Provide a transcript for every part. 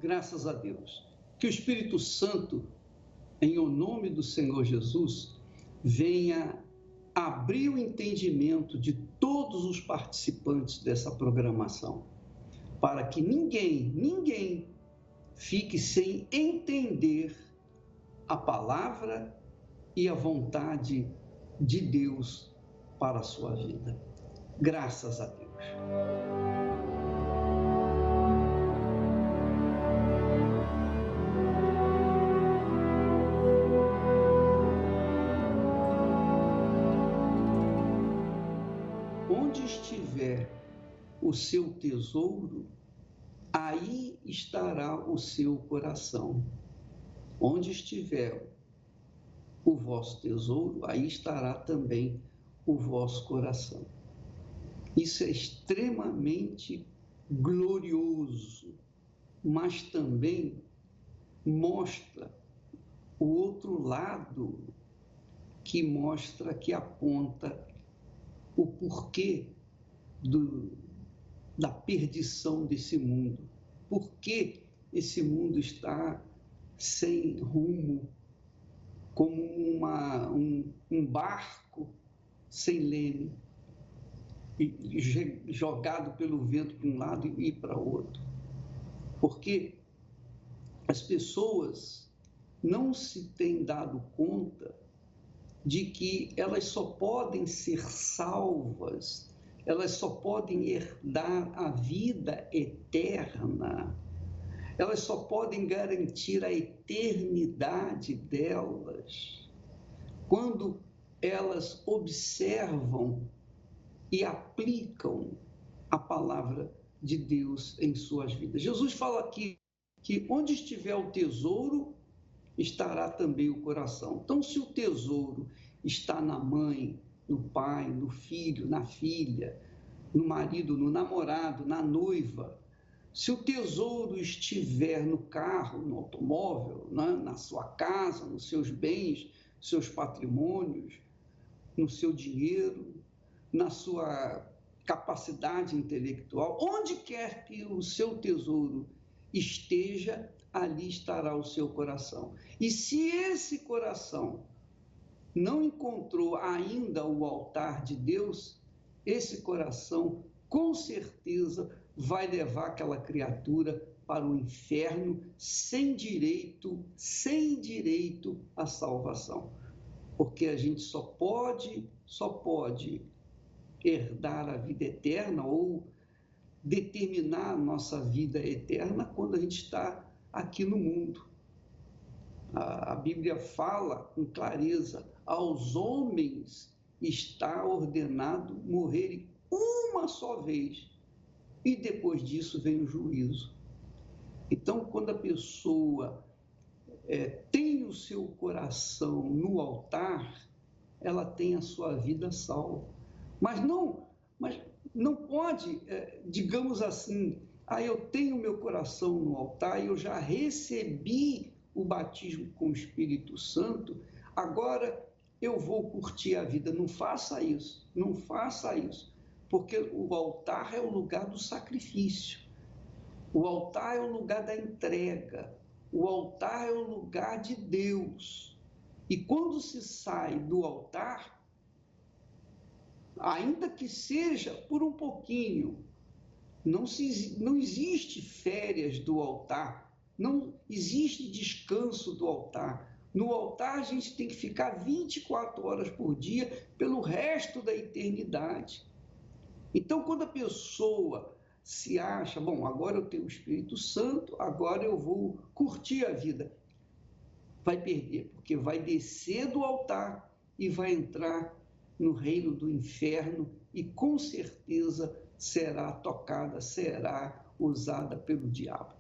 Graças a Deus. Que o Espírito Santo, em o nome do Senhor Jesus, venha abrir o entendimento de todos os participantes dessa programação, para que ninguém fique sem entender a palavra e a vontade de Deus para a sua vida. Graças a Deus. Onde estiver o seu tesouro, aí estará o seu coração. Onde estiver o vosso tesouro, aí estará também o vosso coração. Isso é extremamente glorioso, mas também mostra o outro lado, que aponta o porquê da perdição desse mundo. Por que esse mundo está sem rumo, como um barco sem leme, jogado pelo vento para um lado e para o outro? Porque as pessoas não se têm dado conta de que elas só podem ser salvas, elas só podem herdar a vida eterna, elas só podem garantir a eternidade delas quando elas observam e aplicam a palavra de Deus em suas vidas. Jesus fala aqui que onde estiver o tesouro, estará também o coração. Então, se o tesouro está na mãe, no pai, no filho, na filha, no marido, no namorado, na noiva, se o tesouro estiver no carro, no automóvel, na sua casa, nos seus bens, seus patrimônios, no seu dinheiro, na sua capacidade intelectual, onde quer que o seu tesouro esteja, ali estará o seu coração. E se esse coração não encontrou ainda o altar de Deus, esse coração, com certeza, vai levar aquela criatura para o inferno sem direito à salvação. Porque a gente só pode herdar a vida eterna ou determinar a nossa vida eterna quando a gente está aqui no mundo. A Bíblia fala com clareza: aos homens está ordenado morrerem uma só vez, e depois disso vem o juízo. Então, quando a pessoa tem o seu coração no altar, ela tem a sua vida salva. Mas não pode, digamos assim, eu tenho meu coração no altar, eu já recebi o batismo com o Espírito Santo, agora eu vou curtir a vida. Não faça isso, porque o altar é o lugar do sacrifício, o altar é o lugar da entrega, o altar é o lugar de Deus. E quando se sai do altar, ainda que seja por um pouquinho, não existe férias do altar, não existe descanso do altar. No altar a gente tem que ficar 24 horas por dia pelo resto da eternidade. Então, quando a pessoa se acha, agora eu tenho o Espírito Santo, agora eu vou curtir a vida, vai perder, porque vai descer do altar e vai entrar no reino do inferno e com certeza será tocada, será usada pelo diabo.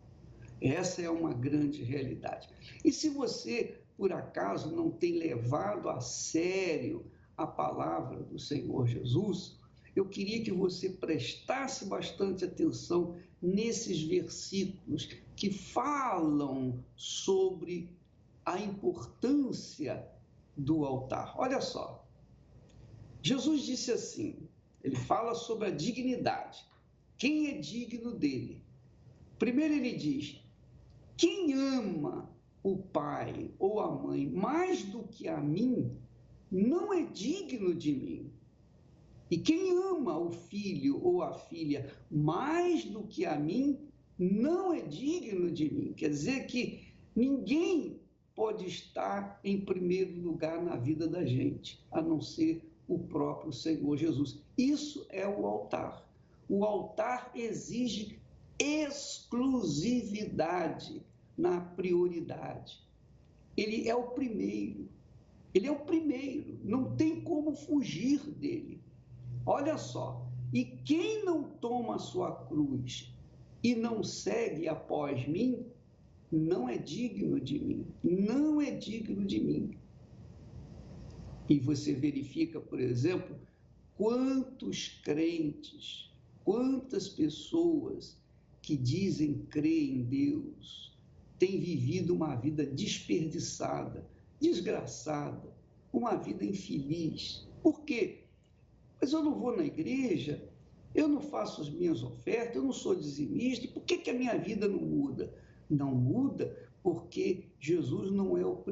Essa é uma grande realidade. E se você, por acaso, não tem levado a sério a palavra do Senhor Jesus, eu queria que você prestasse bastante atenção nesses versículos que falam sobre a importância do altar. Olha só, Jesus disse assim, ele fala sobre a dignidade. Quem é digno dele? Primeiro ele diz, quem ama o pai ou a mãe mais do que a mim, não é digno de mim. E quem ama o filho ou a filha mais do que a mim, não é digno de mim. Quer dizer que ninguém pode estar em primeiro lugar na vida da gente, a não ser o próprio Senhor Jesus. Isso é o altar. O altar exige exclusividade na prioridade. Ele é o primeiro. Ele é o primeiro. Não tem como fugir dele. Olha só. E quem não toma a sua cruz e não segue após mim, não é digno de mim. Não é digno de mim. E você verifica, por exemplo, quantos crentes, quantas pessoas que dizem crer em Deus têm vivido uma vida desperdiçada, desgraçada, uma vida infeliz. Por quê? Mas eu não vou na igreja, eu não faço as minhas ofertas, eu não sou dizimista, por que a minha vida não muda? Não muda porque Jesus não é o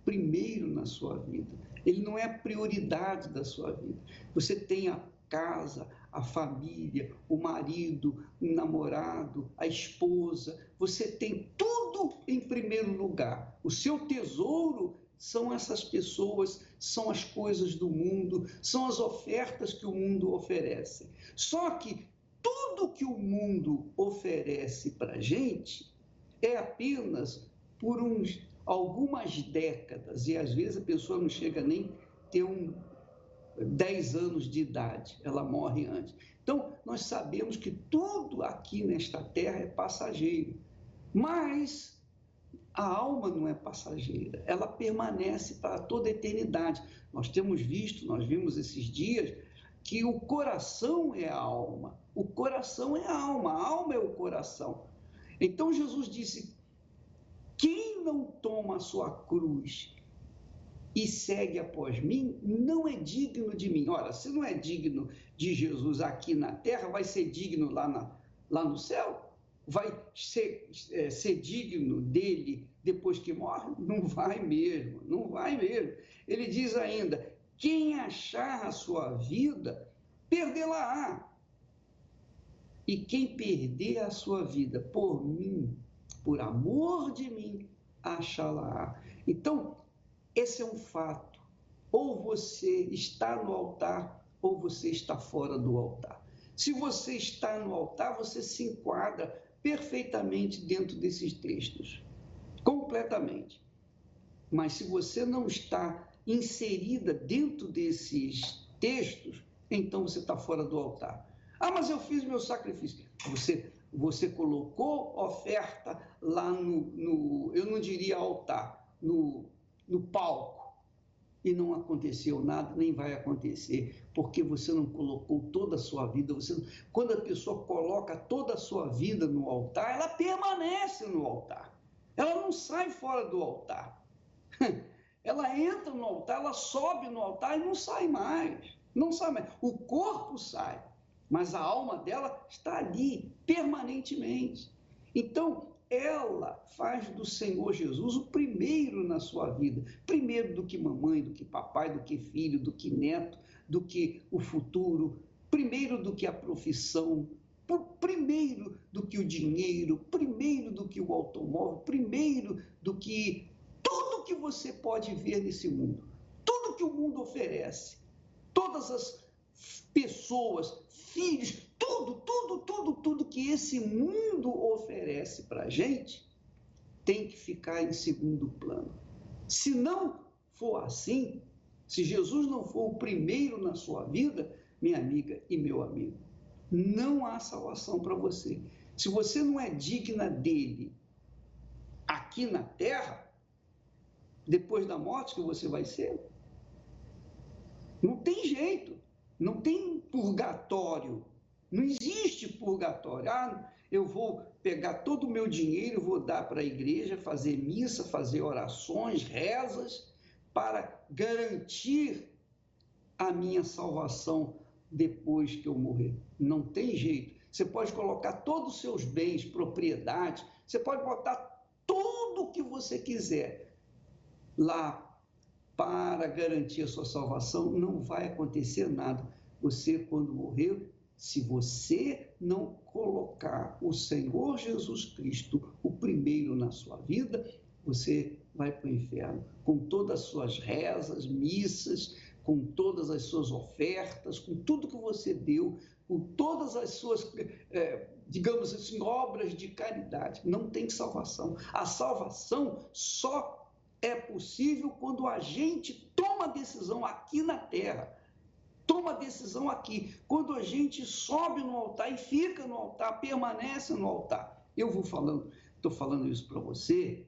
primeiro na sua vida. Ele não é a prioridade da sua vida. Você tem a casa, a família, o marido, o namorado, a esposa. Você tem tudo em primeiro lugar. O seu tesouro são essas pessoas, são as coisas do mundo, são as ofertas que o mundo oferece. Só que tudo que o mundo oferece para a gente é apenas por algumas décadas, e às vezes a pessoa não chega nem a ter 10 anos de idade, ela morre antes. Então, nós sabemos que tudo aqui nesta terra é passageiro, mas a alma não é passageira, ela permanece para toda a eternidade. Nós vimos esses dias que o coração é a alma, o coração é a alma é o coração. Então Jesus disse, quem não toma a sua cruz e segue após mim, não é digno de mim. Ora, se não é digno de Jesus aqui na terra, vai ser digno lá no céu? Vai ser digno dele depois que morre? Não vai mesmo, não vai mesmo. Ele diz ainda, quem achar a sua vida, perdê-la-á. E quem perder a sua vida por mim, por amor de mim, achá-la-á. Então, esse é um fato. Ou você está no altar, ou você está fora do altar. Se você está no altar, você se enquadra perfeitamente dentro desses textos. Completamente. Mas se você não está inserida dentro desses textos, então você está fora do altar. Ah, mas eu fiz meu sacrifício. Você colocou oferta lá eu não diria altar, no palco, e não aconteceu nada, nem vai acontecer, porque você não colocou toda a sua vida. Quando a pessoa coloca toda a sua vida no altar, ela permanece no altar. Ela não sai fora do altar. Ela entra no altar, ela sobe no altar e não sai mais. Não sai mais. O corpo sai, mas a alma dela está ali permanentemente. Então, ela faz do Senhor Jesus o primeiro na sua vida. Primeiro do que mamãe, do que papai, do que filho, do que neto, do que o futuro. Primeiro do que a profissão. Primeiro do que o dinheiro. Primeiro do que o automóvel. Primeiro do que tudo que você pode ver nesse mundo. Tudo que o mundo oferece. Todas as pessoas, filhos, tudo que esse mundo oferece para a gente tem que ficar em segundo plano. Se não for assim, se Jesus não for o primeiro na sua vida, minha amiga e meu amigo, não há salvação para você. Se você não é digna dele aqui na terra, depois da morte que você vai ser, não tem jeito, não tem purgatório. Não existe purgatório. Ah, eu vou pegar todo o meu dinheiro, vou dar para a igreja, fazer missa, fazer orações, rezas, para garantir a minha salvação depois que eu morrer. Não tem jeito. Você pode colocar todos os seus bens, propriedades, você pode botar tudo o que você quiser lá para garantir a sua salvação, não vai acontecer nada. Você, quando morrer, se você não colocar o Senhor Jesus Cristo o primeiro na sua vida, você vai para o inferno, com todas as suas rezas, missas, com todas as suas ofertas, com tudo que você deu, com todas as suas, digamos assim, obras de caridade. Não tem salvação. A salvação só é possível quando a gente toma a decisão aqui na terra. Toma a decisão aqui. Quando a gente sobe no altar e fica no altar, permanece no altar. Eu estou falando isso para você,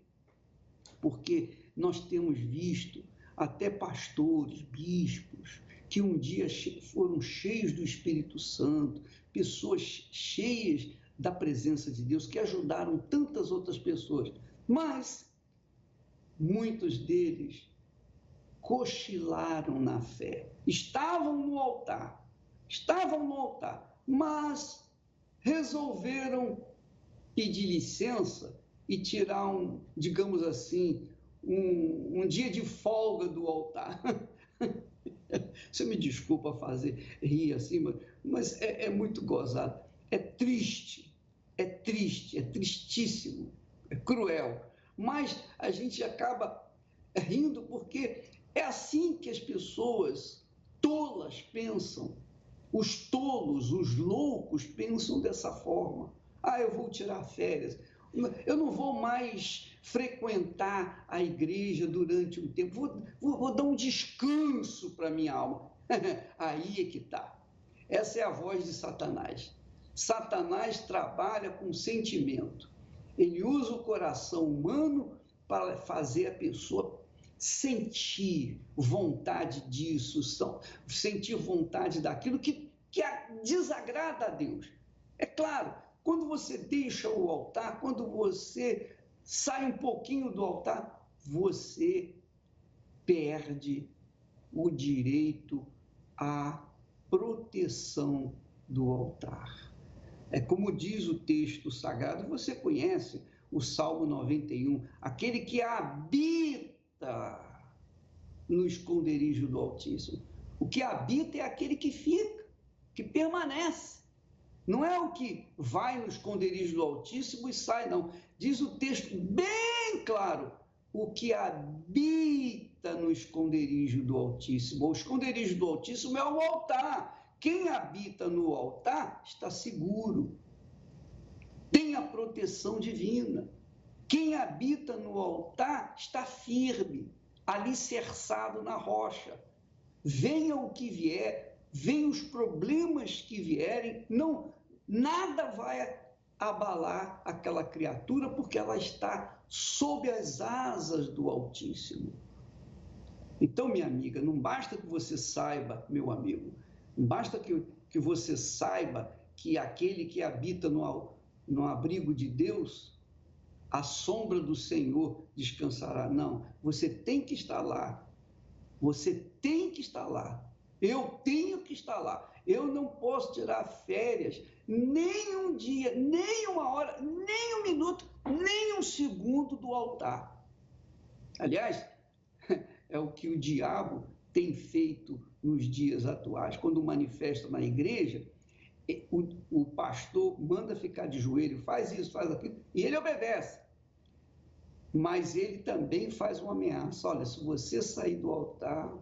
porque nós temos visto até pastores, bispos, que um dia foram cheios do Espírito Santo, pessoas cheias da presença de Deus, que ajudaram tantas outras pessoas, mas muitos deles cochilaram na fé, estavam no altar, mas resolveram pedir licença e tirar digamos assim, um dia de folga do altar. Você me desculpa fazer rir assim, mas é muito gozado. É triste, é tristíssimo, é cruel. Mas a gente acaba rindo porque é assim que as pessoas tolas pensam. Os tolos, os loucos pensam dessa forma. Eu vou tirar férias. Eu não vou mais frequentar a igreja durante um tempo, vou dar um descanso para a minha alma. Aí é que está. Essa é a voz de Satanás. Satanás trabalha com sentimento. Ele usa o coração humano para fazer a pessoa sentir vontade disso, sentir vontade daquilo que desagrada a Deus. É claro, quando você deixa o altar, quando você sai um pouquinho do altar, você perde o direito à proteção do altar. É como diz o texto sagrado, você conhece o Salmo 91, aquele que habita no esconderijo do Altíssimo. O que habita é aquele que fica, que permanece. Não é o que vai no esconderijo do Altíssimo e sai, não. Diz o texto bem claro, o que habita no esconderijo do Altíssimo. O esconderijo do Altíssimo é o altar. Quem habita no altar está seguro, tem a proteção divina. Quem habita no altar está firme, alicerçado na rocha. Venha o que vier, venham os problemas que vierem, nada vai abalar aquela criatura, porque ela está sob as asas do Altíssimo. Então, minha amiga, não basta que você saiba, meu amigo, não basta que você saiba que aquele que habita no abrigo de Deus, a sombra do Senhor descansará. Não, você tem que estar lá. Você tem que estar lá. Eu tenho que estar lá. Eu não posso tirar férias nem um dia, nem uma hora, nem um minuto, nem um segundo do altar. Aliás, é o que o diabo tem feito nos dias atuais. Quando manifesta na igreja, o pastor manda ficar de joelho, faz isso, faz aquilo, e ele obedece. Mas ele também faz uma ameaça. Olha, se você sair do altar,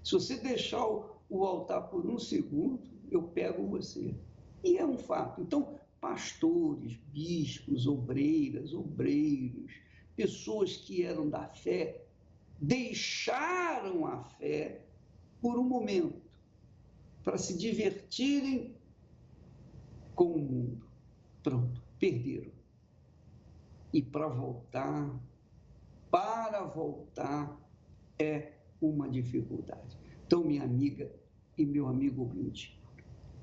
se você deixar o altar por um segundo, eu pego você. E é um fato. Então, pastores, bispos, obreiras, obreiros, pessoas que eram da fé, deixaram a fé por um momento, para se divertirem com o mundo. Pronto, perderam. E para voltar é uma dificuldade. Então, minha amiga e meu amigo ouvinte,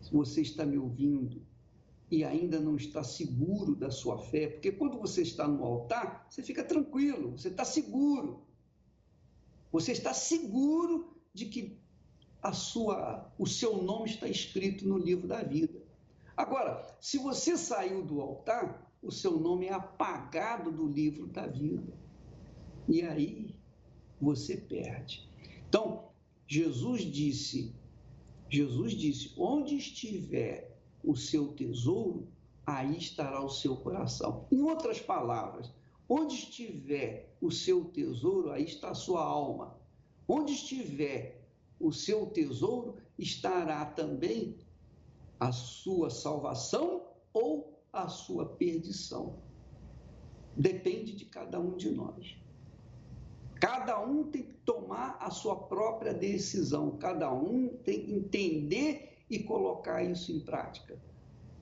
se você está me ouvindo e ainda não está seguro da sua fé, porque quando você está no altar, você fica tranquilo, você está seguro. Você está seguro de que o seu nome está escrito no livro da vida. Agora, se você saiu do altar, o seu nome é apagado do livro da vida. E aí você perde. Então, Jesus disse, onde estiver o seu tesouro, aí estará o seu coração. Em outras palavras, onde estiver o seu tesouro, aí está a sua alma. Onde estiver o seu tesouro, estará também a sua salvação ou a sua perdição. Depende de cada um de nós. Cada um tem que tomar a sua própria decisão, cada um tem que entender e colocar isso em prática.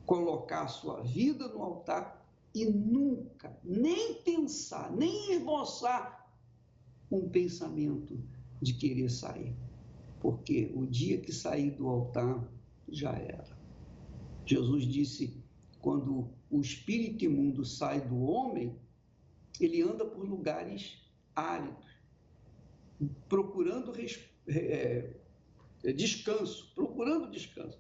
Colocar a sua vida no altar e nunca, nem pensar, nem esboçar um pensamento de querer sair. Porque o dia que sair do altar, já era. Jesus disse, quando o espírito imundo sai do homem, ele anda por lugares áridos, procurando descanso,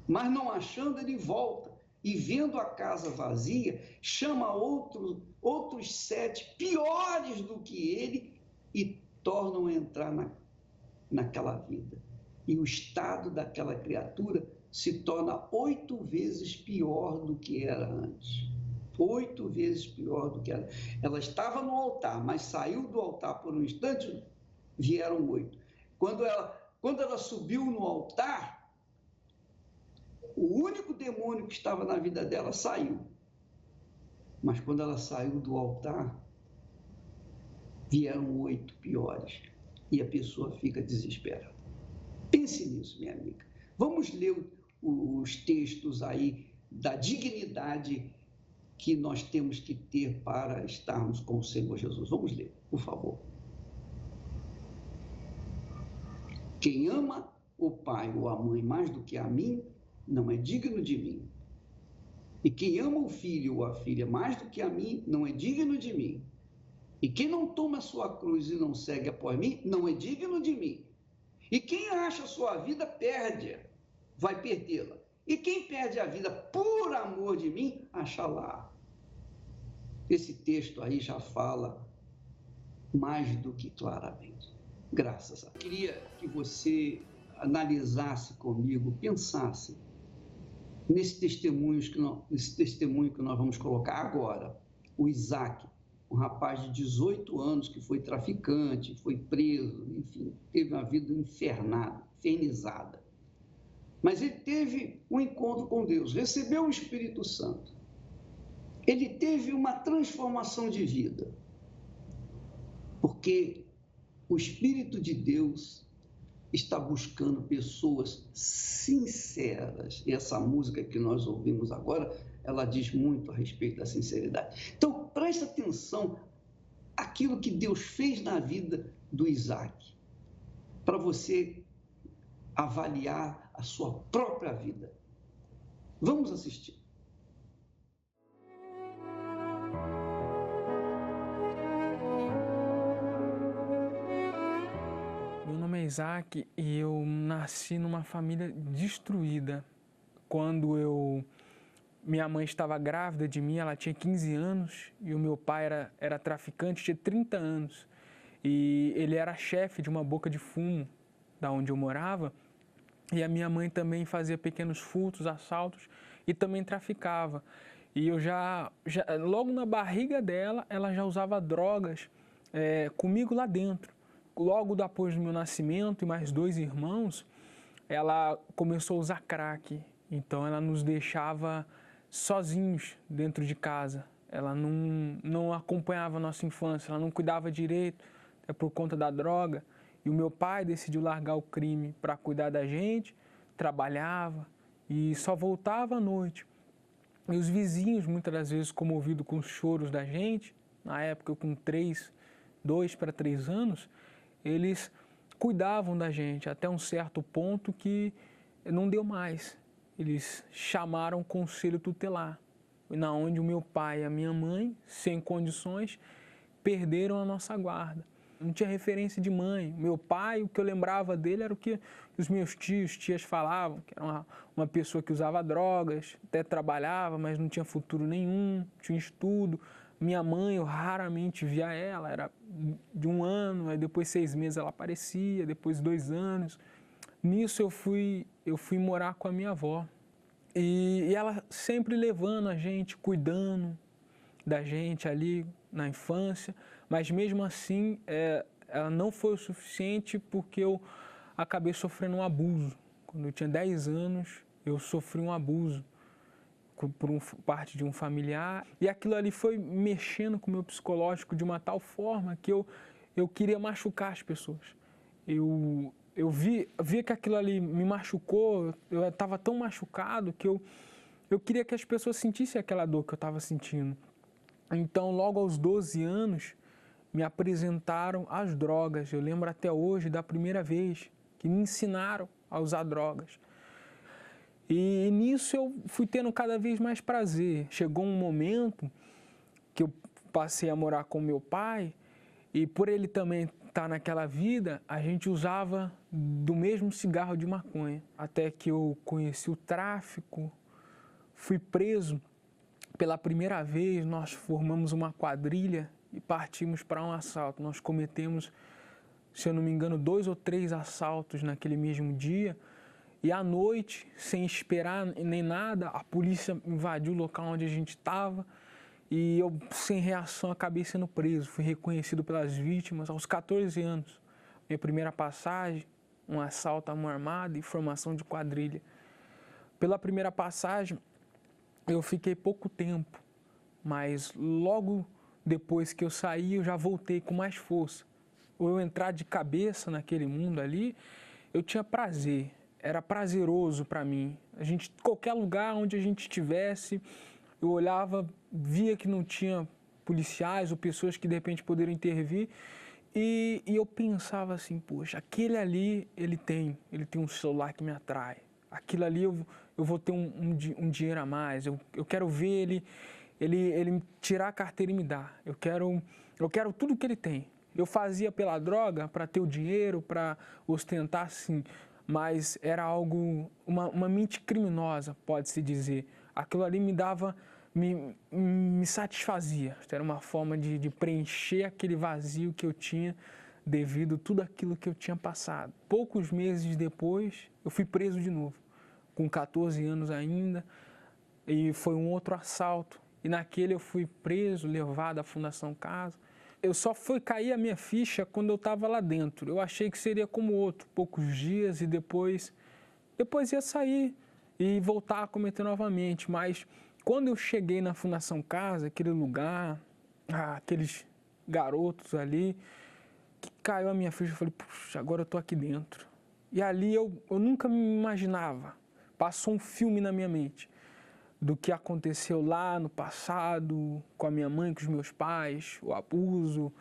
mas não achando, ele volta e vendo a casa vazia, chama outros 7 piores do que ele e tornam a entrar naquela vida. E o estado daquela criatura se torna 8 vezes pior do que era antes. 8 vezes pior do que era. Ela estava no altar, mas saiu do altar por um instante, vieram 8. Quando ela subiu no altar, o único demônio que estava na vida dela saiu. Mas quando ela saiu do altar, vieram 8 piores. E a pessoa fica desesperada. Pense nisso, minha amiga. Vamos ler os textos aí da dignidade que nós temos que ter para estarmos com o Senhor Jesus. Vamos ler, por favor. Quem ama o pai ou a mãe mais do que a mim, não é digno de mim. E quem ama o filho ou a filha mais do que a mim, não é digno de mim. E quem não toma a sua cruz e não segue após mim, não é digno de mim. E quem acha a sua vida, perde-a, vai perdê-la. E quem perde a vida por amor de mim, acha-la. Esse texto aí já fala mais do que claramente. Graças a Deus. Queria que você analisasse comigo, pensasse nesse testemunho que nós vamos colocar agora. O Isaac, um rapaz de 18 anos que foi traficante, foi preso, enfim, teve uma vida infernizada. Mas ele teve um encontro com Deus, recebeu o Espírito Santo. Ele teve uma transformação de vida, porque o Espírito de Deus está buscando pessoas sinceras. E essa música que nós ouvimos agora, ela diz muito a respeito da sinceridade. Então, preste atenção àquilo que Deus fez na vida do Isaac, para você avaliar a sua própria vida. Vamos assistir. Meu nome é Isaac e eu nasci numa família destruída. Quando minha mãe estava grávida de mim, ela tinha 15 anos e o meu pai era traficante, tinha 30 anos. E ele era chefe de uma boca de fumo, da onde eu morava. E a minha mãe também fazia pequenos furtos, assaltos e também traficava. E eu logo na barriga dela, ela já usava drogas comigo lá dentro. Logo depois do meu nascimento e mais 2 irmãos, ela começou a usar crack. Então ela nos deixava sozinhos dentro de casa. Ela não acompanhava a nossa infância, ela não cuidava direito, por conta da droga. E o meu pai decidiu largar o crime para cuidar da gente, trabalhava e só voltava à noite. E os vizinhos, muitas das vezes comovidos com os choros da gente, na época eu com 2 para 3 anos, eles cuidavam da gente até um certo ponto que não deu mais. Eles chamaram conselho tutelar, na onde o meu pai e a minha mãe, sem condições, perderam a nossa guarda. não tinha referência de mãe. Meu pai, o que eu lembrava dele era o que os meus tias falavam, que era uma pessoa que usava drogas, até trabalhava, mas não tinha futuro nenhum, tinha estudo. Minha mãe, eu raramente via ela, era de 1 ano, aí depois 6 meses ela aparecia, depois 2 anos. Nisso eu fui morar com a minha avó. E ela sempre levando a gente, cuidando da gente ali na infância, mas mesmo assim ela não foi o suficiente porque eu acabei sofrendo um abuso. Quando eu tinha 10 anos, eu sofri um abuso por parte de um familiar e aquilo ali foi mexendo com o meu psicológico de uma tal forma que eu queria machucar as pessoas. Eu via que aquilo ali me machucou, eu estava tão machucado que eu queria que as pessoas sentissem aquela dor que eu estava sentindo. Então, logo aos 12 anos, me apresentaram às drogas. Eu lembro até hoje da primeira vez que me ensinaram a usar drogas. E nisso eu fui tendo cada vez mais prazer. Chegou um momento que eu passei a morar com meu pai e por ele também estar naquela vida, a gente usava do mesmo cigarro de maconha. Até que eu conheci o tráfico, fui preso. Pela primeira vez, nós formamos uma quadrilha e partimos para um assalto. Nós cometemos, se eu não me engano, 2 ou 3 assaltos naquele mesmo dia. E à noite, sem esperar nem nada, a polícia invadiu o local onde a gente estava e eu, sem reação, acabei sendo preso. Fui reconhecido pelas vítimas aos 14 anos. Minha primeira passagem, um assalto à mão armada e formação de quadrilha. Pela primeira passagem, eu fiquei pouco tempo, mas logo depois que eu saí, eu já voltei com mais força. Ou eu entrar de cabeça naquele mundo ali, eu tinha prazer, era prazeroso para mim. Qualquer lugar onde a gente estivesse, eu olhava, via que não tinha policiais ou pessoas que de repente poderiam intervir, e eu pensava assim, poxa, aquele ali, ele tem um celular que me atrai. Aquilo ali eu vou ter um dinheiro a mais, eu quero ver ele tirar a carteira e me dar. Eu quero tudo que ele tem. Eu fazia pela droga para ter o dinheiro, para ostentar, sim, mas era algo, uma mente criminosa, pode-se dizer. Aquilo ali me satisfazia. Era uma forma de preencher aquele vazio que eu tinha devido a tudo aquilo que eu tinha passado. Poucos meses depois, eu fui preso de novo, com 14 anos ainda, e foi um outro assalto. E naquele eu fui preso, levado à Fundação Casa. Eu só fui cair a minha ficha quando eu estava lá dentro. Eu achei que seria como outro, poucos dias e depois ia sair e voltar a cometer novamente. Mas quando eu cheguei na Fundação Casa, aquele lugar, aqueles garotos ali, que caiu a minha ficha, eu falei, puxa, agora eu estou aqui dentro. E ali eu nunca me imaginava, passou um filme na minha mente do que aconteceu lá no passado, com a minha mãe, com os meus pais, o abuso.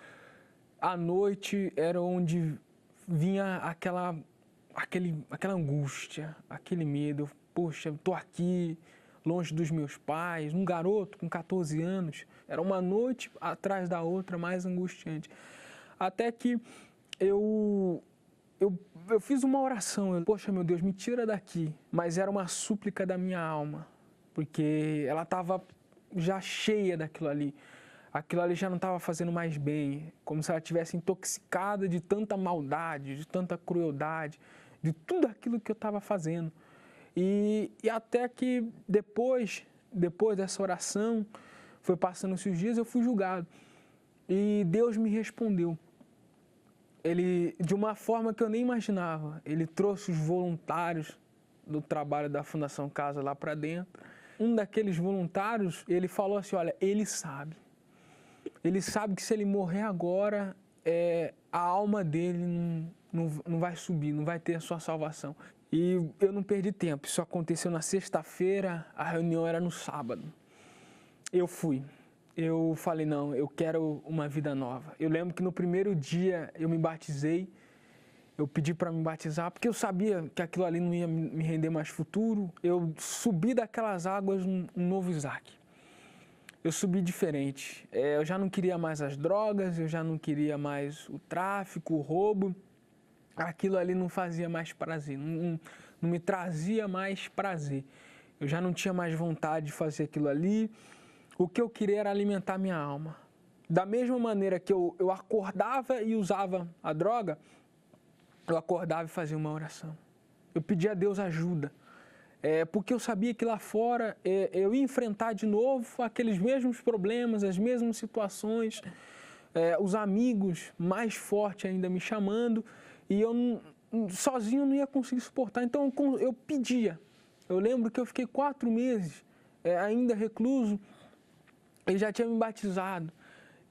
À noite era onde vinha aquela angústia, aquele medo. Poxa, eu estou aqui, longe dos meus pais, um garoto com 14 anos. Era uma noite atrás da outra, mais angustiante. Até que eu fiz uma oração. Poxa, meu Deus, me tira daqui. Mas era uma súplica da minha alma, porque ela estava já cheia daquilo ali. Aquilo ali já não estava fazendo mais bem, como se ela estivesse intoxicada de tanta maldade, de tanta crueldade, de tudo aquilo que eu estava fazendo. E até que depois dessa oração, foi passando-se os dias, eu fui julgado. E Deus me respondeu. Ele, de uma forma que eu nem imaginava, ele trouxe os voluntários do trabalho da Fundação Casa lá para dentro. Um daqueles voluntários, ele falou assim, olha, ele sabe que se ele morrer agora, a alma dele não vai subir, não vai ter a sua salvação. E eu não perdi tempo, isso aconteceu na sexta-feira, a reunião era no sábado. Eu fui. Eu falei, não, eu quero uma vida nova. Eu lembro que no primeiro dia eu me batizei, eu pedi para me batizar, porque eu sabia que aquilo ali não ia me render mais futuro. Eu subi daquelas águas um novo Isaac. eu subi diferente. Eu já não queria mais as drogas, eu já não queria mais o tráfico, o roubo. Aquilo ali não fazia mais prazer, não me trazia mais prazer. Eu já não tinha mais vontade de fazer aquilo ali. O que eu queria era alimentar minha alma. Da mesma maneira que eu acordava e usava a droga, eu acordava e fazia uma oração. Eu pedia a Deus ajuda. Porque eu sabia que lá fora eu ia enfrentar de novo aqueles mesmos problemas, as mesmas situações, os amigos mais fortes ainda me chamando, e eu sozinho não ia conseguir suportar. Então eu pedia. Eu lembro que eu fiquei 4 meses ainda recluso, ele já tinha me batizado.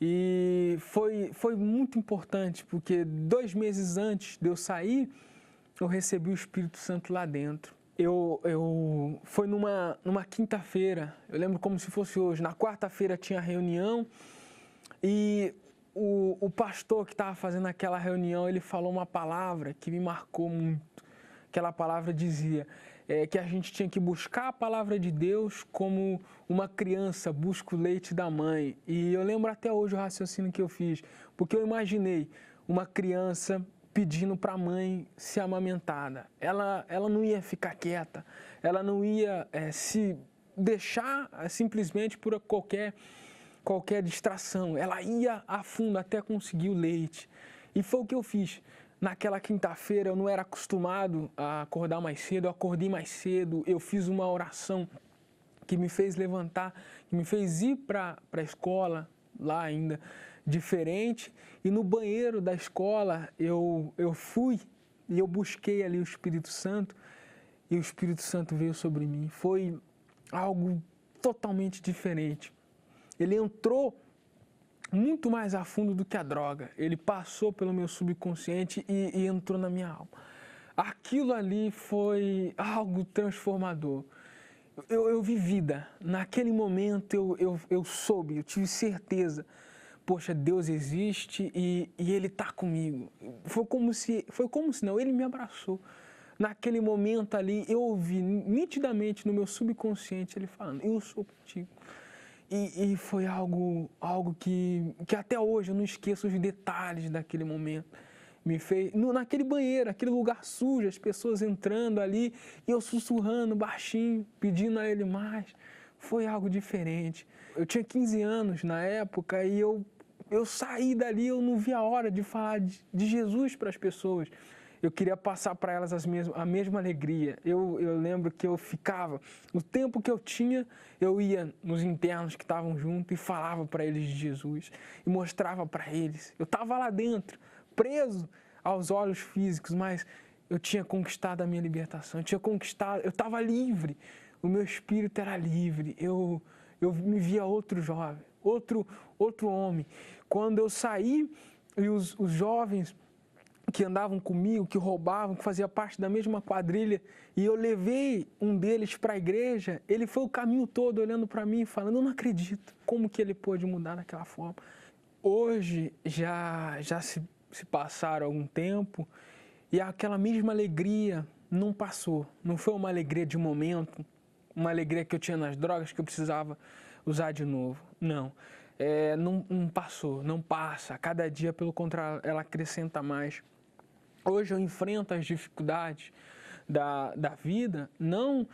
E foi muito importante, porque 2 meses antes de eu sair, eu recebi o Espírito Santo lá dentro. Foi numa quinta-feira, eu lembro como se fosse hoje. Na quarta-feira tinha reunião e o pastor que estava fazendo aquela reunião, ele falou uma palavra que me marcou muito. Aquela palavra dizia que a gente tinha que buscar a palavra de Deus como uma criança busca o leite da mãe. E eu lembro até hoje o raciocínio que eu fiz, porque eu imaginei uma criança pedindo para a mãe ser amamentada. Ela não ia ficar quieta, ela não ia se deixar simplesmente por qualquer distração. Ela ia a fundo até conseguir o leite. E foi o que eu fiz. Naquela quinta-feira eu não era acostumado a acordar mais cedo, eu acordei mais cedo, eu fiz uma oração que me fez levantar, que me fez ir para a escola, lá ainda diferente, e no banheiro da escola eu fui e eu busquei ali o Espírito Santo, e o Espírito Santo veio sobre mim. Foi algo totalmente diferente. Ele entrou muito mais a fundo do que a droga. Ele passou pelo meu subconsciente e entrou na minha alma. Aquilo ali foi algo transformador. Eu vi vida. Naquele momento eu soube, eu tive certeza. Poxa, Deus existe e Ele está comigo. Foi como se não, Ele me abraçou. Naquele momento ali, eu ouvi nitidamente no meu subconsciente Ele falando, eu sou contigo. E foi algo que até hoje eu não esqueço os detalhes daquele momento. Me fez naquele banheiro, aquele lugar sujo, as pessoas entrando ali, e eu sussurrando baixinho, pedindo a Ele mais. Foi algo diferente. Eu tinha 15 anos na época e eu saí dali, eu não vi a hora de falar de Jesus para as pessoas. Eu queria passar para elas a mesma alegria. Eu lembro que eu ficava, no tempo que eu tinha, eu ia nos internos que estavam junto e falava para eles de Jesus e mostrava para eles. Eu estava lá dentro, preso aos olhos físicos, mas eu tinha conquistado a minha libertação, eu estava livre, o meu espírito era livre, eu me via outro jovem, outro homem. Quando eu saí e os jovens que andavam comigo, que roubavam, que fazia parte da mesma quadrilha, e eu levei um deles para a igreja, ele foi o caminho todo olhando para mim e falando, eu não acredito, como que ele pôde mudar daquela forma. Hoje já se passaram algum tempo e aquela mesma alegria não passou, não foi uma alegria de momento, uma alegria que eu tinha nas drogas que eu precisava usar de novo, não. Não passou, não passa, cada dia pelo contrário ela acrescenta mais. Hoje eu enfrento as dificuldades da vida, não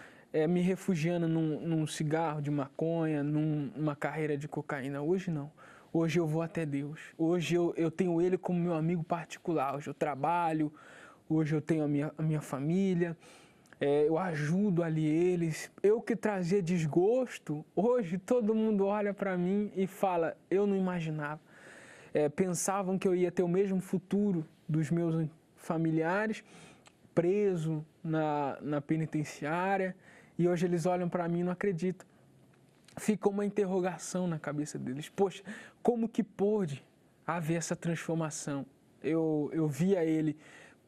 me refugiando num cigarro de maconha, numa carreira de cocaína. Hoje não. Hoje eu vou até Deus. Hoje eu tenho Ele como meu amigo particular. Hoje eu trabalho, hoje eu tenho a minha família, eu ajudo ali eles. Eu que trazia desgosto, hoje todo mundo olha para mim e fala, eu não imaginava. Pensavam que eu ia ter o mesmo futuro dos meus familiares, preso na penitenciária, e hoje eles olham para mim e não acreditam. Fica uma interrogação na cabeça deles. Poxa, como que pôde haver essa transformação? Eu via ele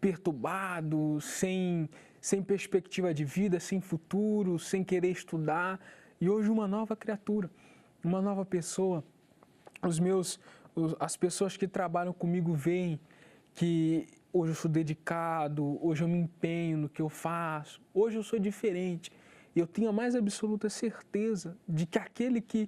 perturbado, sem perspectiva de vida, sem futuro, sem querer estudar, e hoje uma nova criatura, uma nova pessoa. As pessoas que trabalham comigo veem que hoje eu sou dedicado, hoje eu me empenho no que eu faço, hoje eu sou diferente. E eu tenho a mais absoluta certeza de que aquele que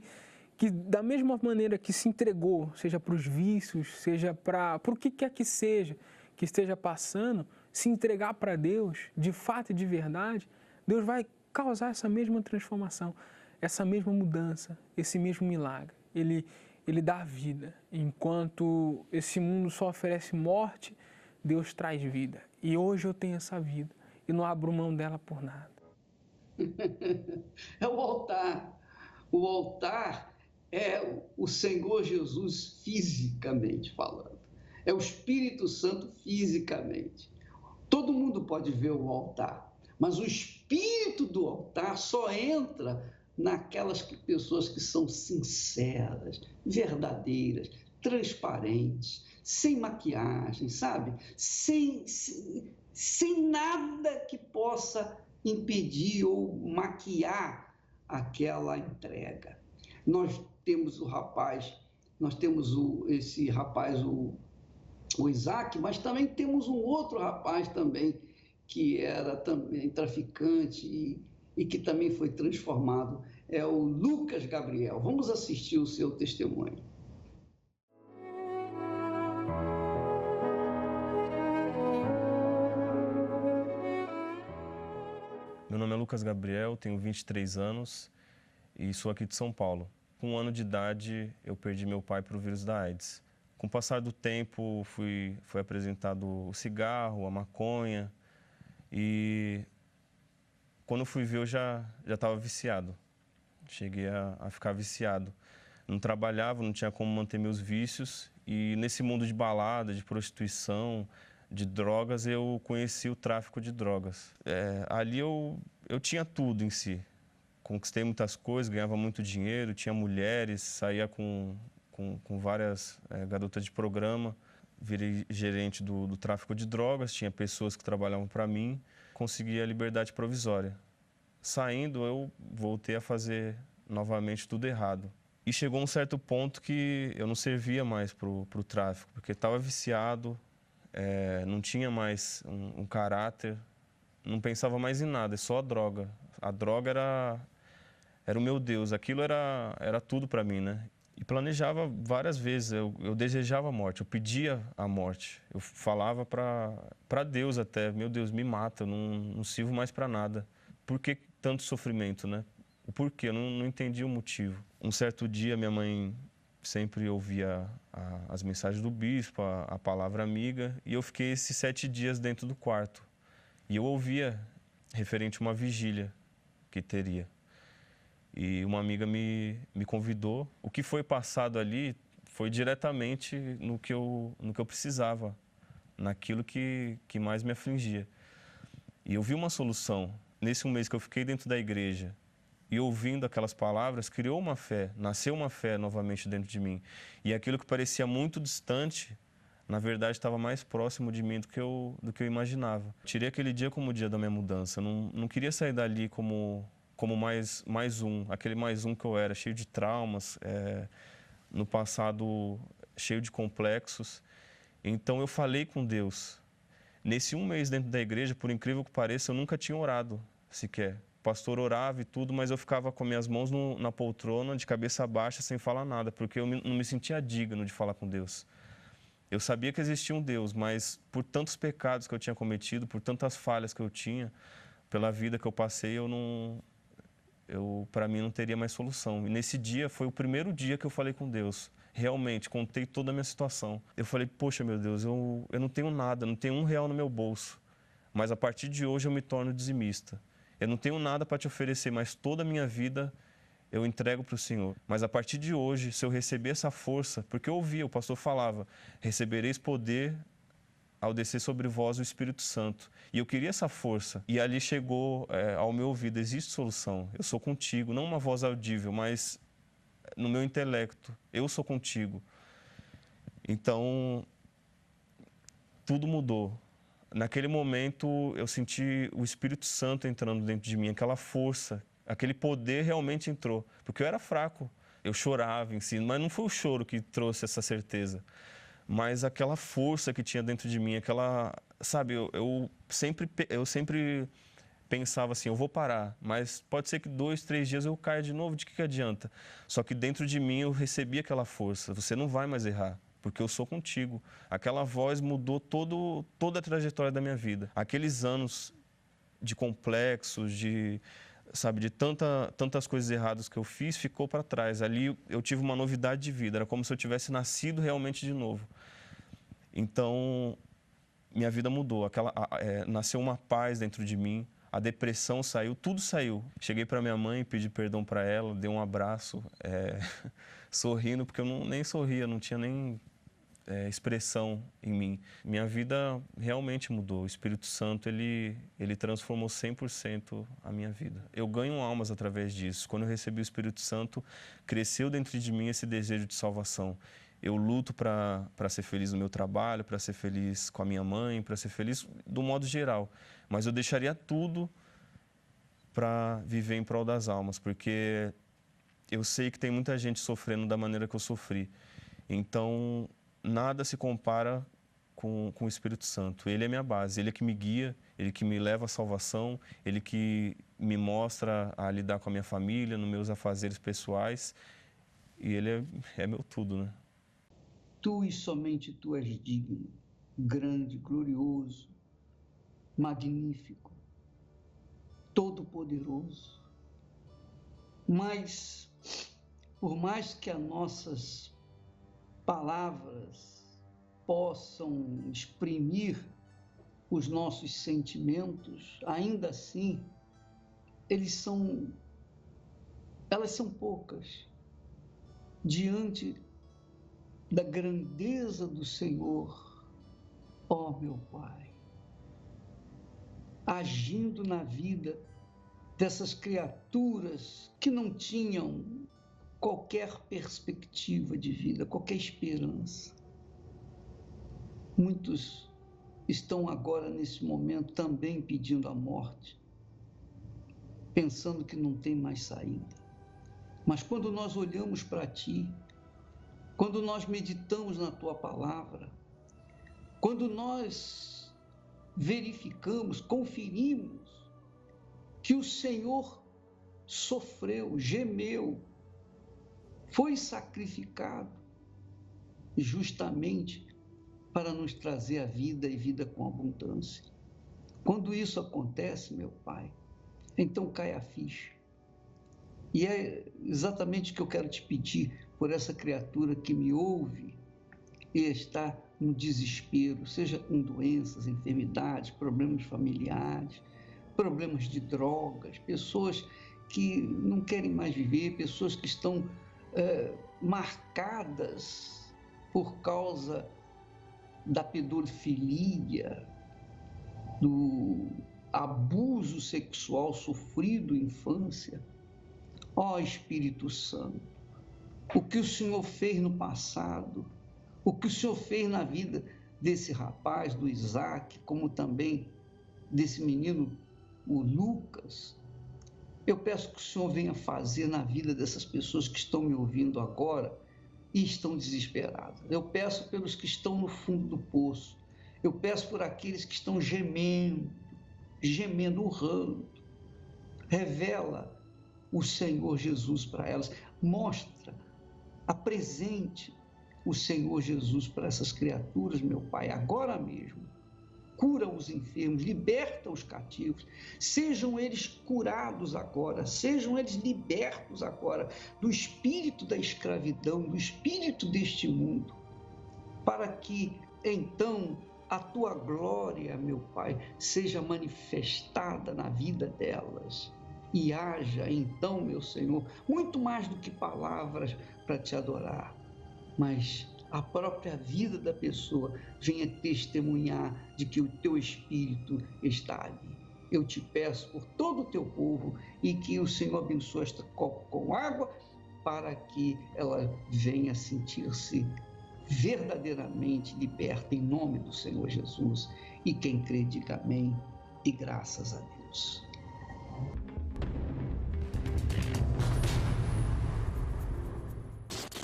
que da mesma maneira que se entregou, seja para os vícios, seja para o que quer que esteja passando, se entregar para Deus, de fato e de verdade, Deus vai causar essa mesma transformação, essa mesma mudança, esse mesmo milagre. Ele dá vida. Enquanto esse mundo só oferece morte, Deus traz vida. E hoje eu tenho essa vida e não abro mão dela por nada. É o altar. O altar é o Senhor Jesus fisicamente falando. É o Espírito Santo fisicamente. Todo mundo pode ver o altar, mas o espírito do altar só entra naquelas pessoas que são sinceras, verdadeiras, transparentes, sem maquiagem, sabe? Sem nada que possa impedir ou maquiar aquela entrega. Nós temos esse rapaz, o Isaac, mas também temos um outro rapaz também que era também traficante e que também foi transformado, é o Lucas Gabriel. Vamos assistir o seu testemunho. Meu nome é Lucas Gabriel, tenho 23 anos e sou aqui de São Paulo. Com 1 ano de idade, eu perdi meu pai para o vírus da AIDS. Com o passar do tempo, foi apresentado o cigarro, a maconha e quando eu fui ver, eu já estava viciado. Cheguei a ficar viciado. Não trabalhava, não tinha como manter meus vícios e nesse mundo de balada, de prostituição, de drogas, eu conheci o tráfico de drogas. Ali eu tinha tudo em si. Conquistei muitas coisas, ganhava muito dinheiro, tinha mulheres, saía com várias garotas de programa. Virei gerente do tráfico de drogas, tinha pessoas que trabalhavam para mim. Consegui a liberdade provisória. Saindo, eu voltei a fazer novamente tudo errado. E chegou um certo ponto que eu não servia mais para o tráfico, porque estava viciado, não tinha mais um caráter, não pensava mais em nada, é só a droga. A droga era o meu Deus, aquilo era tudo para mim, né? E planejava várias vezes, eu desejava a morte, eu pedia a morte. Eu falava para Deus até, meu Deus, me mata, eu não sirvo mais para nada. Por que tanto sofrimento, né? O porquê, eu não entendi o motivo. Um certo dia, minha mãe sempre ouvia as mensagens do bispo, a palavra amiga, e eu fiquei esses 7 dias dentro do quarto. E eu ouvia referente a uma vigília que teria. E uma amiga me convidou. O que foi passado ali foi diretamente no que eu precisava, naquilo que mais me afligia. E eu vi uma solução. Nesse 1 mês que eu fiquei dentro da igreja e ouvindo aquelas palavras, criou uma fé, nasceu uma fé novamente dentro de mim. E aquilo que parecia muito distante, na verdade, estava mais próximo de mim do que eu imaginava. Tirei aquele dia como o dia da minha mudança. Eu não queria sair dali como mais um, aquele mais um que eu era, cheio de traumas, no passado cheio de complexos. Então eu falei com Deus. Nesse 1 mês dentro da igreja, por incrível que pareça, eu nunca tinha orado sequer. O pastor orava e tudo, mas eu ficava com minhas mãos na poltrona, de cabeça baixa, sem falar nada, porque eu não me sentia digno de falar com Deus. Eu sabia que existia um Deus, mas por tantos pecados que eu tinha cometido, por tantas falhas que eu tinha, pela vida que eu passei, para mim não teria mais solução. E nesse dia foi o primeiro dia que eu falei com Deus. Realmente, contei toda a minha situação. Eu falei, poxa, meu Deus, eu não tenho nada, não tenho R$1 no meu bolso. Mas a partir de hoje eu me torno dizimista. Eu não tenho nada para te oferecer, mas toda a minha vida eu entrego para o Senhor. Mas a partir de hoje, se eu receber essa força, porque eu ouvia, o pastor falava, recebereis poder ao descer sobre vós o Espírito Santo. E eu queria essa força. E ali chegou ao meu ouvido, existe solução. Eu sou contigo, não uma voz audível, mas no meu intelecto, eu sou contigo. Então, tudo mudou. Naquele momento, eu senti o Espírito Santo entrando dentro de mim, aquela força, aquele poder realmente entrou. Porque eu era fraco, eu chorava em si, mas não foi o choro que trouxe essa certeza. Mas aquela força que tinha dentro de mim, aquela, sabe, eu sempre pensava assim, eu vou parar, mas pode ser que 2, 3 dias eu caia de novo, de que adianta? Só que dentro de mim eu recebi aquela força, você não vai mais errar, porque eu sou contigo. Aquela voz mudou toda a trajetória da minha vida. Aqueles anos de complexos, de tantas coisas erradas que eu fiz, ficou para trás. Ali eu tive uma novidade de vida, era como se eu tivesse nascido realmente de novo. Então, minha vida mudou, nasceu uma paz dentro de mim, a depressão saiu, tudo saiu. Cheguei para minha mãe, pedi perdão para ela, dei um abraço, sorrindo, porque eu nem sorria, não tinha nem expressão em mim. Minha vida realmente mudou. O Espírito Santo, ele transformou 100% a minha vida. Eu ganho almas através disso. Quando eu recebi o Espírito Santo, cresceu dentro de mim esse desejo de salvação. Eu luto para ser feliz no meu trabalho, para ser feliz com a minha mãe, para ser feliz do modo geral. Mas eu deixaria tudo para viver em prol das almas, porque eu sei que tem muita gente sofrendo da maneira que eu sofri. Então, nada se compara com o Espírito Santo. Ele é minha base, ele é que me guia, ele que me leva à salvação, ele que me mostra a lidar com a minha família, nos meus afazeres pessoais. E ele é meu tudo, né? Tu e somente Tu és digno, grande, glorioso, magnífico, todo-poderoso. Mas, por mais que as nossas palavras possam exprimir os nossos sentimentos, ainda assim, elas são poucas diante da grandeza do Senhor, ó meu Pai, agindo na vida dessas criaturas que não tinham qualquer perspectiva de vida, qualquer esperança. Muitos estão agora, nesse momento, também pedindo a morte, pensando que não tem mais saída. Mas quando nós olhamos para Ti, quando nós meditamos na Tua palavra, quando nós verificamos, conferimos que o Senhor sofreu, gemeu, foi sacrificado justamente para nos trazer a vida e vida com abundância. Quando isso acontece, meu Pai, então cai a ficha. E é exatamente o que eu quero te pedir por essa criatura que me ouve e está no desespero, seja com doenças, enfermidades, problemas familiares, problemas de drogas, pessoas que não querem mais viver, pessoas que estão marcadas por causa da pedofilia, do abuso sexual sofrido em infância. Ó Espírito Santo, o que o Senhor fez no passado, o que o Senhor fez na vida desse rapaz, do Isaac, como também desse menino, o Lucas, eu peço que o Senhor venha fazer na vida dessas pessoas que estão me ouvindo agora e estão desesperadas. Eu peço pelos que estão no fundo do poço. Eu peço por aqueles que estão gemendo, urrando. Revela o Senhor Jesus para elas. Mostra, apresente o Senhor Jesus para essas criaturas, meu Pai, agora mesmo. Cura os enfermos, liberta os cativos, sejam eles curados agora, sejam eles libertos agora do espírito da escravidão, do espírito deste mundo, para que então a Tua glória, meu Pai, seja manifestada na vida delas e haja então, meu Senhor, muito mais do que palavras para Te adorar, mas a própria vida da pessoa venha testemunhar de que o Teu Espírito está ali. Eu te peço por todo o Teu povo e que o Senhor abençoe esta copa com água para que ela venha sentir-se verdadeiramente liberta em nome do Senhor Jesus. E quem crê, diga amém e graças a Deus.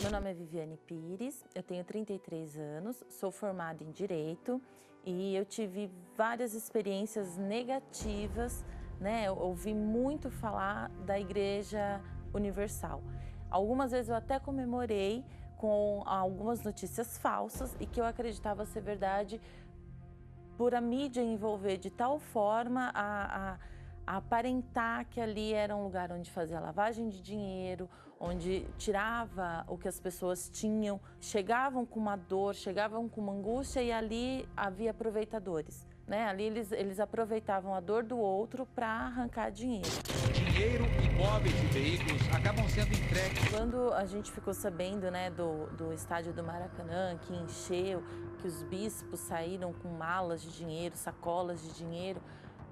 Meu nome é Viviane Pires, eu tenho 33 anos, sou formada em Direito e eu tive várias experiências negativas né, eu ouvi muito falar da Igreja Universal. Algumas vezes eu até comemorei com algumas notícias falsas e que eu acreditava ser verdade, por a mídia envolver de tal forma a aparentar que ali era um lugar onde fazia lavagem de dinheiro, onde tirava o que as pessoas tinham, chegavam com uma dor, chegavam com uma angústia e ali havia aproveitadores, né? Ali eles aproveitavam a dor do outro para arrancar dinheiro. Dinheiro, imóveis e veículos acabam sendo entregues. Quando a gente ficou sabendo, né, do estádio do Maracanã, que encheu, que os bispos saíram com malas de dinheiro, sacolas de dinheiro,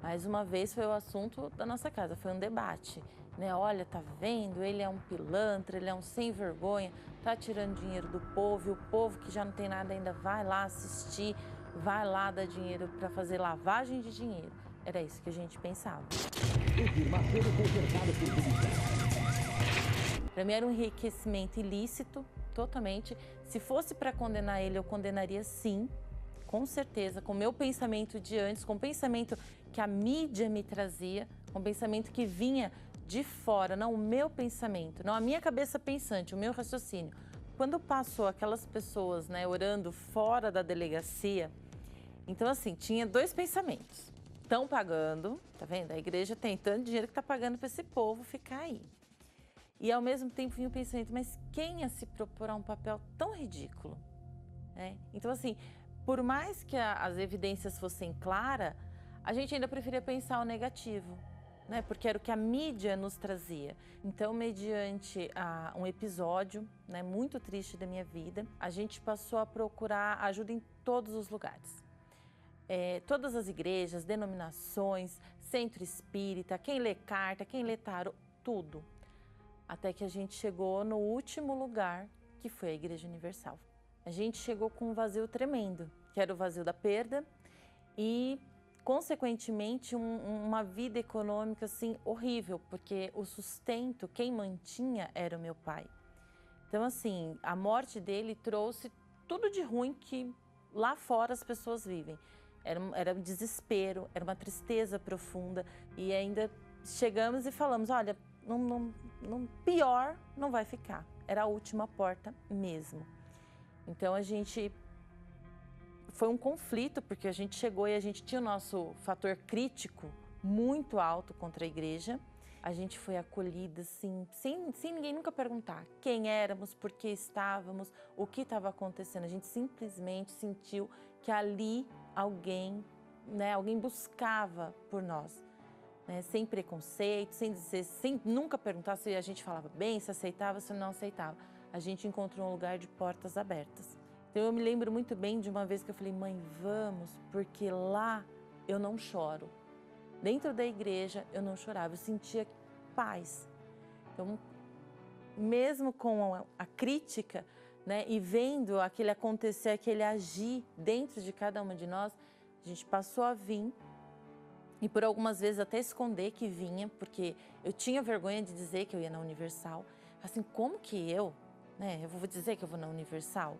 mais uma vez foi o assunto da nossa casa, foi um debate, né? Olha, tá vendo? Ele é um pilantra, ele é um sem vergonha, tá tirando dinheiro do povo, e o povo que já não tem nada ainda vai lá assistir, vai lá dar dinheiro para fazer lavagem de dinheiro. Era isso que a gente pensava. Para mim era um enriquecimento ilícito, totalmente. Se fosse para condenar ele, eu condenaria sim, com certeza, com o meu pensamento de antes, com o pensamento que a mídia me trazia, com o pensamento que vinha de fora, não o meu pensamento, não a minha cabeça pensante, o meu raciocínio. Quando passou aquelas pessoas, né, orando fora da delegacia, então assim, tinha dois pensamentos. Estão pagando, tá vendo? A igreja tem tanto dinheiro que está pagando para esse povo ficar aí. E ao mesmo tempo vinha o pensamento, mas quem ia se propor a um papel tão ridículo? Então assim, por mais que as evidências fossem claras, a gente ainda preferia pensar o negativo, né? Porque era o que a mídia nos trazia. Então, mediante um episódio, né, muito triste da minha vida, a gente passou a procurar ajuda em todos os lugares. Todas as igrejas, denominações, centro espírita, quem lê carta, quem lê tarô, tudo. Até que a gente chegou no último lugar, que foi a Igreja Universal. A gente chegou com um vazio tremendo, que era o vazio da perda e, consequentemente, uma vida econômica assim, horrível, porque o sustento, quem mantinha era o meu pai. Então, assim, a morte dele trouxe tudo de ruim que lá fora as pessoas vivem. Era um desespero, era uma tristeza profunda e ainda chegamos e falamos, olha, pior não vai ficar. Era a última porta mesmo. Então foi um conflito, porque a gente chegou e a gente tinha o nosso fator crítico muito alto contra a igreja. A gente foi acolhida assim, sem ninguém nunca perguntar quem éramos, por que estávamos, o que estava acontecendo. A gente simplesmente sentiu que ali alguém buscava por nós, né? Sem preconceito, sem nunca perguntar se a gente falava bem, se aceitava, se não aceitava. A gente encontrou um lugar de portas abertas. Então eu me lembro muito bem de uma vez que eu falei, mãe, vamos, porque lá eu não choro. Dentro da igreja eu não chorava, eu sentia paz. Então, mesmo com a crítica, né, e vendo aquele acontecer, aquele agir dentro de cada uma de nós, a gente passou a vir e por algumas vezes até esconder que vinha, porque eu tinha vergonha de dizer que eu ia na Universal. Assim, como que eu vou dizer que eu vou na Universal?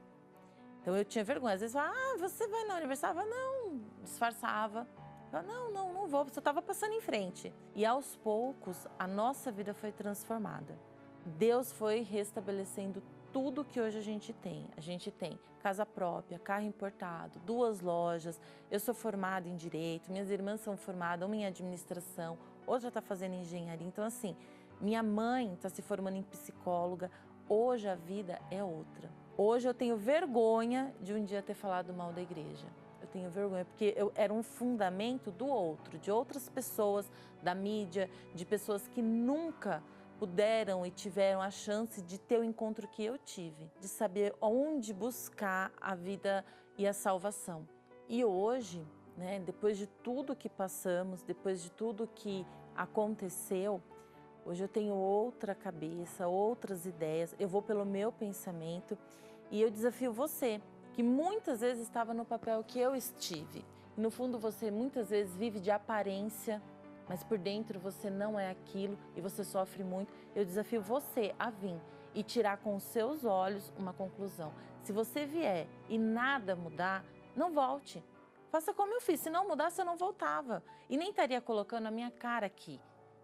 Então eu tinha vergonha, às vezes eu falava, você vai na Universal? Eu falava, não, disfarçava. Eu falava, não vou, você estava passando em frente. E aos poucos a nossa vida foi transformada. Deus foi restabelecendo tudo que hoje a gente tem. A gente tem casa própria, carro importado, 2 lojas. Eu sou formada em Direito, minhas irmãs são formadas, uma em Administração, outra está fazendo Engenharia. Então assim, minha mãe está se formando em psicóloga. Hoje a vida é outra. Hoje eu tenho vergonha de um dia ter falado mal da igreja. Eu tenho vergonha, porque eu era um fundamento do outro, de outras pessoas, da mídia, de pessoas que nunca puderam e tiveram a chance de ter o encontro que eu tive, de saber onde buscar a vida e a salvação. E hoje, né, depois de tudo que passamos, depois de tudo que aconteceu, hoje eu tenho outra cabeça, outras ideias, eu vou pelo meu pensamento e eu desafio você, que muitas vezes estava no papel que eu estive. E no fundo você muitas vezes vive de aparência, mas por dentro você não é aquilo e você sofre muito. Eu desafio você a vir e tirar com os seus olhos uma conclusão. Se você vier e nada mudar, não volte. Faça como eu fiz, se não mudasse eu não voltava. E nem estaria colocando a minha cara aqui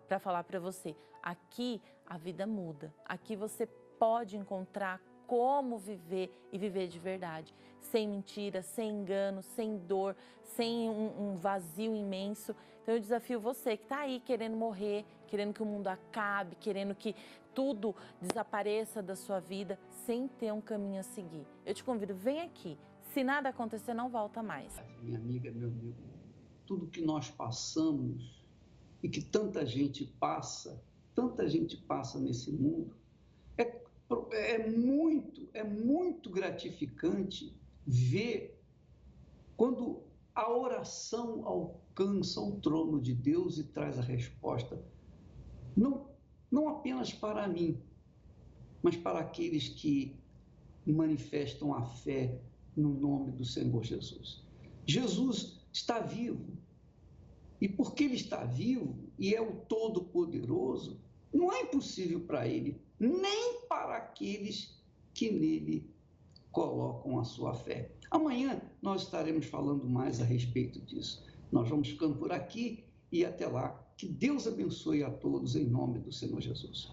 para falar para você. Aqui a vida muda, aqui você pode encontrar como viver e viver de verdade. Sem mentira, sem engano, sem dor, sem um vazio imenso. Então eu desafio você que está aí querendo morrer, querendo que o mundo acabe, querendo que tudo desapareça da sua vida, sem ter um caminho a seguir. Eu te convido, vem aqui. Se nada acontecer, não volta mais. Minha amiga, meu amigo, tudo que nós passamos e que tanta gente passa nesse mundo, é muito gratificante ver quando a oração alcança o trono de Deus e traz a resposta, não apenas para mim, mas para aqueles que manifestam a fé no nome do Senhor Jesus. Jesus está vivo. E porque Ele está vivo e é o Todo-Poderoso, não é impossível para Ele, nem para aqueles que nele colocam a sua fé. Amanhã nós estaremos falando mais a respeito disso. Nós vamos ficando por aqui e até lá. Que Deus abençoe a todos em nome do Senhor Jesus.